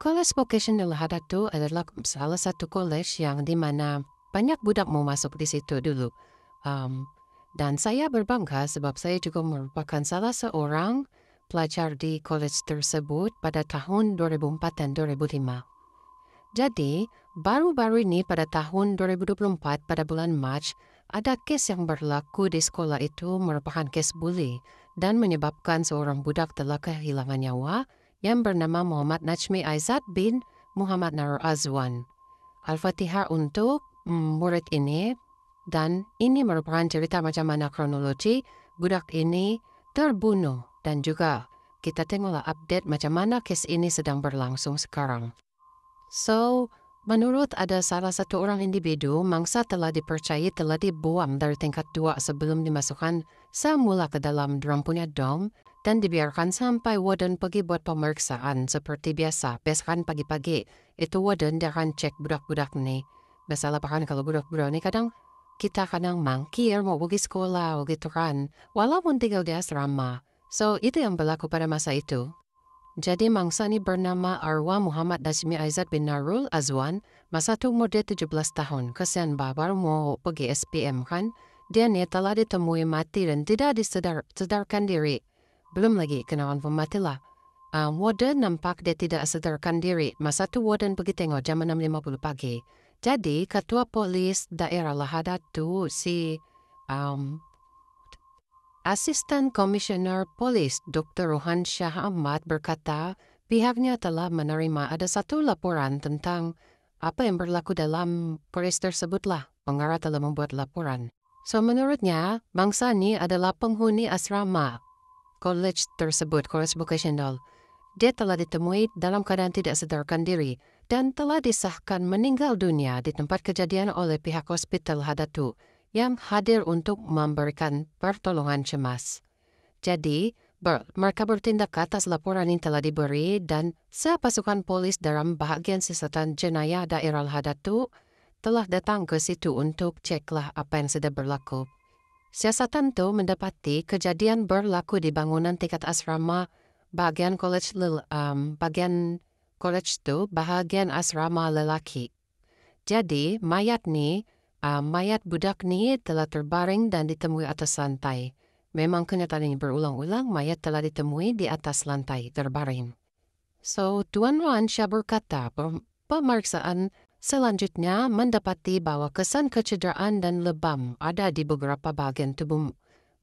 College Vocational Hadatu adalah salah satu college yang di mana banyak budak mau masuk di situ dulu. Um, dan saya berbangga sebab saya juga merupakan salah seorang pelajar di college tersebut pada tahun 2004 dan 2005. Jadi, baru-baru ini pada tahun 2024 pada bulan Mac, ada kes yang berlaku di sekolah itu merupakan kes bully dan menyebabkan seorang budak telah kehilangan nyawa yang bernama Muhammad Najmi Aizat bin Muhammad Nur Azwan. Al-Fatihah untuk murid ini, dan ini merupakan cerita macam mana kronologi budak ini terbunuh, dan juga kita tengoklah update macam mana kes ini sedang berlangsung sekarang. So, menurut ada salah satu orang individu, mangsa telah dipercayai telah dibuang dari tingkat 2 sebelum dimasukkan semula ke dalam dorang punya dom dan dibiarkan sampai warden pergi buat pemeriksaan seperti biasa. Biasakan pagi-pagi, itu warden dia akan cek budak-budak nih. Masalah bahkan kalau budak-budak nih kadang kita kadang mangkir mau pergi sekolah gitu kan, walaupun tinggal di asrama. So, itu yang berlaku pada masa itu. Jadi mangsa ni bernama Arwah Muhammad Najmi Aizat bin Narul Azwan, masa tu umur dia 17 tahun. Kesian baru mau pergi SPM kan, dia ni telah ditemui mati dan tidak disedarkan diri. Belum lagi kenalan pemati lah. Warden nampak dia tidak sedarkan diri. Masa tu warden pergi tengok jam 6.50 pagi. Jadi ketua polis daerah Lahadat tu si Asisten Komisioner Polis Dr. Rohan Shah Ahmad berkata pihaknya telah menerima ada satu laporan tentang apa yang berlaku dalam polis tersebutlah. Pengarah telah membuat laporan. So menurutnya, mangsa ni adalah penghuni asrama college tersebut, college vocational. Dia telah ditemui dalam keadaan tidak sadarkan diri dan telah disahkan meninggal dunia di tempat kejadian oleh pihak hospital Hadatu yang hadir untuk memberikan pertolongan cemas. Jadi, mereka bertindak atas laporan yang telah diberi dan sepasukan polis dalam bahagian siasatan jenayah daerah Hadatu telah datang ke situ untuk ceklah apa yang sedang berlaku. Siasatan itu mendapati kejadian berlaku di bangunan tingkat asrama bagian college itu bahagian asrama lelaki. Jadi, mayat budak ni telah terbaring dan ditemui atas lantai. Memang kenyataan ini berulang-ulang, mayat telah ditemui di atas lantai terbaring. So, Tuan Wan Syah berkata, pemeriksaan selanjutnya mendapati bahwa kesan kecederaan dan lebam ada di beberapa bahagian tubuh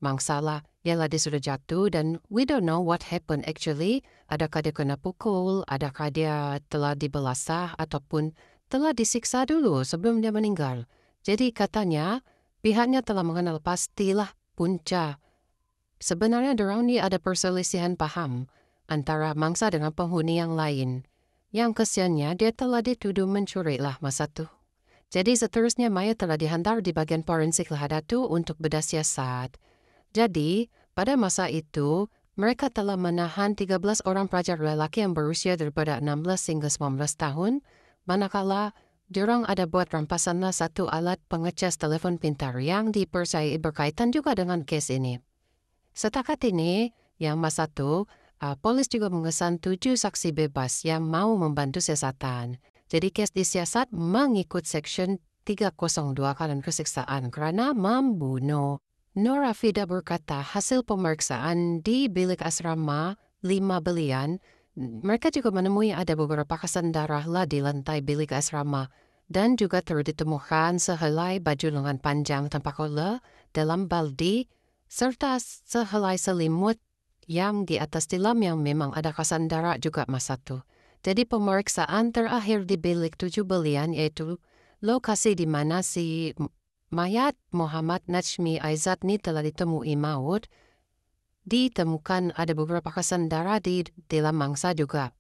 mangsala. Ialah dia sudah jatuh dan we don't know what happened actually. Adakah dia kena pukul, adakah dia telah dibelasah ataupun telah disiksa dulu sebelum dia meninggal. Jadi katanya, pihaknya telah mengenal pastilah punca. Sebenarnya dorang ni ada perselisihan paham antara mangsa dengan penghuni yang lain. Yang kesiannya dia telah dituduh mencuri lah masa tu. Jadi seterusnya mayat telah dihantar di bagian forensik Lahadatu untuk bedah siasat. Jadi, pada masa itu, mereka telah menahan 13 orang pelajar lelaki yang berusia daripada 16 hingga 19 tahun, manakala diorang ada buat rampasanlah satu alat pengecas telefon pintar yang dipercayai berkaitan juga dengan kes ini. Setakat ini, yang masa itu, polis juga mengesan 7 saksi bebas yang mau membantu siasatan. Jadi kes disiasat mengikut Section 302 karena kesiksaan kerana membunuh. Nur Afida berkata hasil pemeriksaan di bilik asrama 5 Belian, mereka juga menemui ada beberapa kesan darah lah di lantai bilik asrama dan juga telah ditemukan sehelai baju lengan panjang tanpa kola dalam baldi serta sehelai selimut yang di atas tilam yang memang ada kesan darah juga masa itu. Jadi pemeriksaan terakhir di bilik 7 Belian yaitu lokasi di mana si mayat Muhammad Najmi Aizat ni telah ditemui maut. Ditemukan ada beberapa kesan darah di dalam mangsa juga.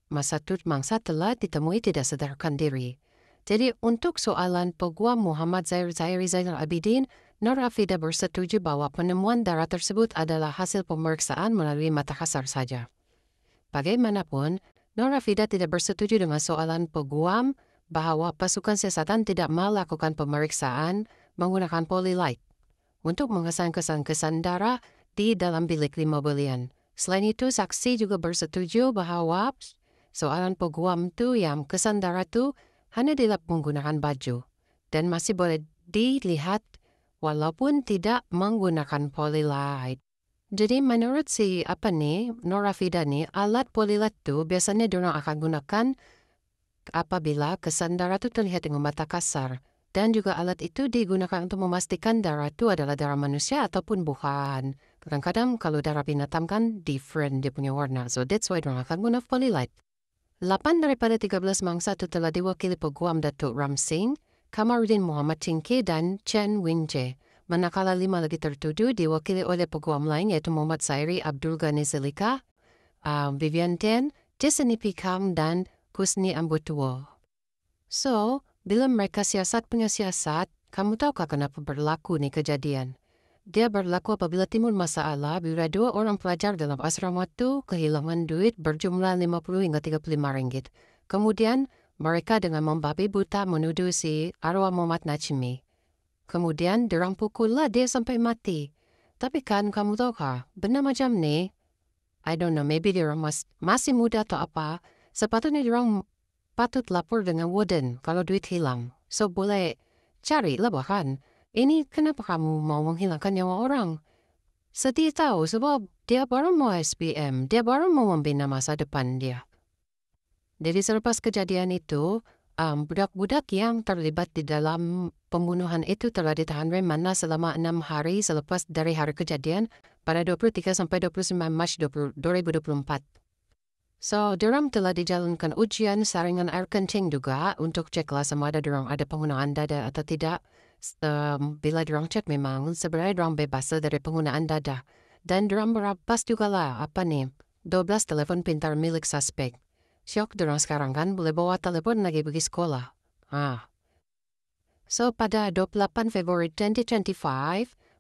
Masa tu mangsa telah ditemui tidak sadarkan diri. Jadi untuk soalan peguam Muhammad Zairi Zainal Abidin, Nur Afida bersetuju bahwa penemuan darah tersebut adalah hasil pemeriksaan melalui mata kasar saja. Bagaimanapun, Nur Afida tidak bersetuju dengan soalan peguam bahwa pasukan siasatan tidak melakukan pemeriksaan menggunakan polilight untuk mengesan kesan-kesan darah di dalam bilik 5 Belian. Selain itu, saksi juga bersetuju bahwa Soalan peguam tu yang kesandara tu hanya dilap menggunakan baju dan masih boleh dilihat walaupun tidak menggunakan polylight. Jadi menurut si Norafida nih, alat polylight tu biasanya diorang akan gunakan apabila kesandara tu terlihat dengan mata kasar. Dan juga alat itu digunakan untuk memastikan darah itu adalah darah manusia ataupun bukan. Kadang-kadang kalau darah binatang kan different dia punya warna. So that's why diorang akan guna polylight. 8 daripada 13 mangsa itu telah diwakili peguam Datuk Ram Singh, Kamarudin Muhammad Tingki dan Chen Winje. Manakala 5 lagi tertuduh diwakili oleh peguam lain yaitu Muhammad Sairi Abdul Ghani Zelika, Vivian Ten, Jeseni Pikam dan Kusni Ambutuo. So, bila mereka siasat punya siasat, kamu tahukah kenapa berlaku nih kejadian? Dia berlaku apabila timbul masalah bila 2 orang pelajar dalam asrama itu kehilangan duit berjumlah 50 hingga 35 ringgit. Kemudian, mereka dengan membabi buta menuduh si arwah Muhammad Najmi. Kemudian, dirang pukullah dia sampai mati. Tapi kan kamu tahukah, benar macam ni, I don't know, maybe dirang masih muda atau apa, sepatutnya dirang patut lapor dengan warden kalau duit hilang. So, boleh cari lah bahkan. Ini kenapa kamu mau menghilangkan nyawa orang? Sedih tahu sebab dia baru mau SPM, dia baru mau membina masa depan dia. Jadi selepas kejadian itu, budak-budak yang terlibat di dalam pembunuhan itu telah ditahan remanda selama 6 hari selepas dari hari kejadian pada 23 sampai 29 Mac 2024. So, diorang telah dijalankan ujian saringan air kencing juga untuk ceklah sama ada diorang ada penggunaan dada atau tidak. Bila diorang cek memang sebenarnya diorang bebas dari penggunaan dada. Dan diorang merampas juga lah 12 telepon pintar milik suspek. Syok diorang sekarang kan boleh bawa telepon lagi pergi sekolah. So, pada 28 Februari 2025,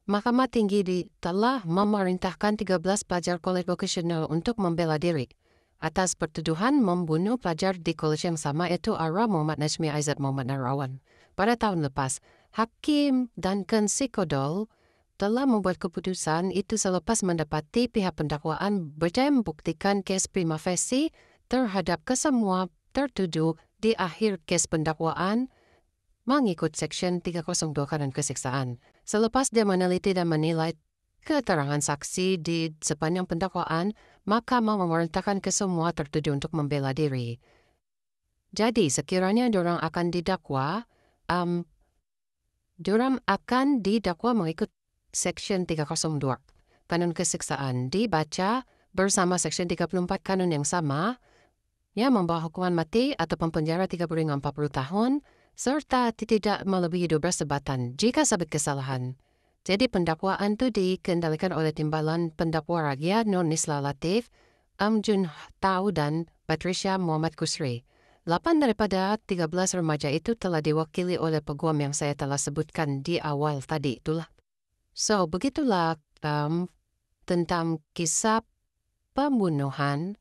Mahkamah Tinggi telah memerintahkan 13 pelajar kolej vokasional untuk membela diri atas pertuduhan membunuh pelajar di kolej yang sama yaitu arwah Muhammad Najmi Aizat Muhammad Narawan. Pada tahun lepas, Hakim Duncan Sikodol telah membuat keputusan itu selepas mendapati pihak pendakwaan berjaya membuktikan kes prima facie terhadap kesemua tertuduh di akhir kes pendakwaan mengikut Seksyen 302 Kanan Keseksaan. Selepas dia meneliti dan menilai keterangan saksi di sepanjang pendakwaan, Mahkamah memerintahkan kesemua tertuduh untuk membela diri. Jadi, sekiranya diorang akan didakwa, diorang akan didakwa mengikut Seksyen 302 Kanun Keseksaan dibaca bersama Seksyen 34 Kanun yang sama, yang membawa hukuman mati atau penjara 30 hingga 40 tahun, serta tidak melebihi 12 sebatan jika sabit kesalahan. Jadi pendakwaan itu dikendalikan oleh Timbalan Pendakwa Rakyat Non Nisla Latif, Amjun Tau dan Patricia Muhammad Kusri. 8 daripada 13 remaja itu telah diwakili oleh peguam yang saya telah sebutkan di awal tadi itulah. So, begitulah tentang kisah pembunuhan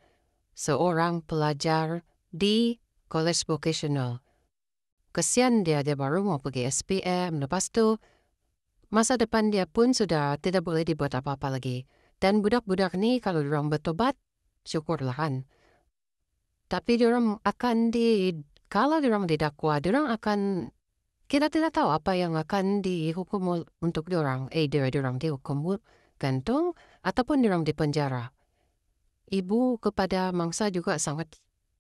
seorang pelajar di College Vocational. Kesian dia baru mau pergi SPM, lepas tu masa depan dia pun sudah tidak boleh dibuat apa-apa lagi. Dan budak-budak ni kalau diorang bertobat, syukurlah kan. Tapi diorang akan kalau diorang didakwa, diorang akan, kita tidak tahu apa yang akan dihukum untuk diorang. Diorang dihukum gantung ataupun diorang dipenjara. Ibu kepada mangsa juga sangat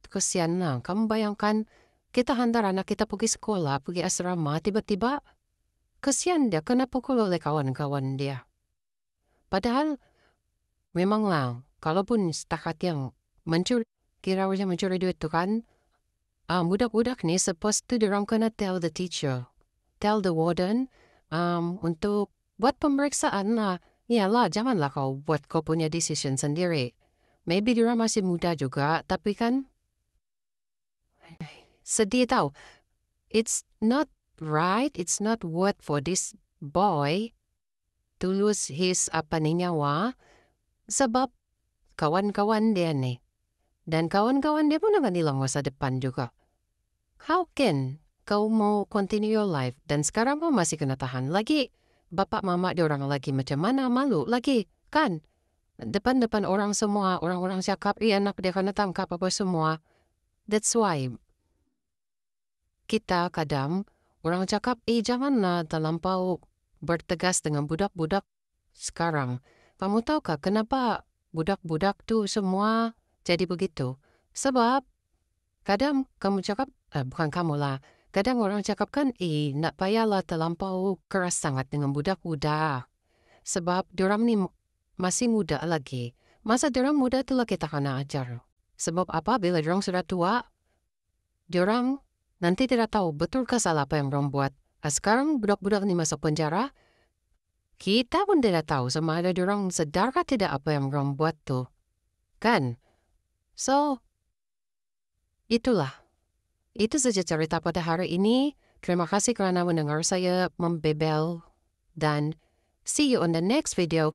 kesian lah. Kamu bayangkan, kita hantar anak kita pergi sekolah, pergi asrama, tiba-tiba kesian dia kena pukul oleh kawan-kawan dia. Padahal memanglah, kalaupun setakat yang mencuri duit tu kan, budak-budak ni supposed to diorang kena tell the teacher, tell the warden, untuk buat pemeriksaan lah. Iyalah, janganlah kau buat kau punya decision sendiri. Maybe diorang masih muda juga, tapi kan sedih tau. It's not right, it's not worth for this boy to lose his nyawa sebab kawan-kawan dia nih. Dan kawan-kawan dia pun akan hilang masa depan juga. How can kau mau continue your life dan sekarang kau masih kena tahan lagi? Bapak mama diorang lagi macam mana, malu lagi kan? Depan-depan orang semua, orang-orang cakap, anak dia kena tangkap apa semua. That's why kita kadang orang cakap, jangan na terlampau bertegas dengan budak-budak sekarang. Kamu tahu kah kenapa budak-budak tuh semua jadi begitu? Sebab kadang kamu cakap, bukan kamu lah, kadang orang cakap kan, nak payahlah terlampau keras sangat dengan budak-budak. Sebab diorang ni masih muda lagi. Masa diorang muda itulah kita kena ajar. Sebab apa? Bila diorang sudah tua, diorang nanti tidak tahu betul ke salah apa yang diorang buat. Sekarang budak-budak ni masuk penjara, kita pun tidak tahu sama ada diorang sedarkah tidak apa yang diorang buat tuh. Kan? So, itulah. Itu saja cerita pada hari ini. Terima kasih kerana mendengar saya membebel. Dan see you on the next video.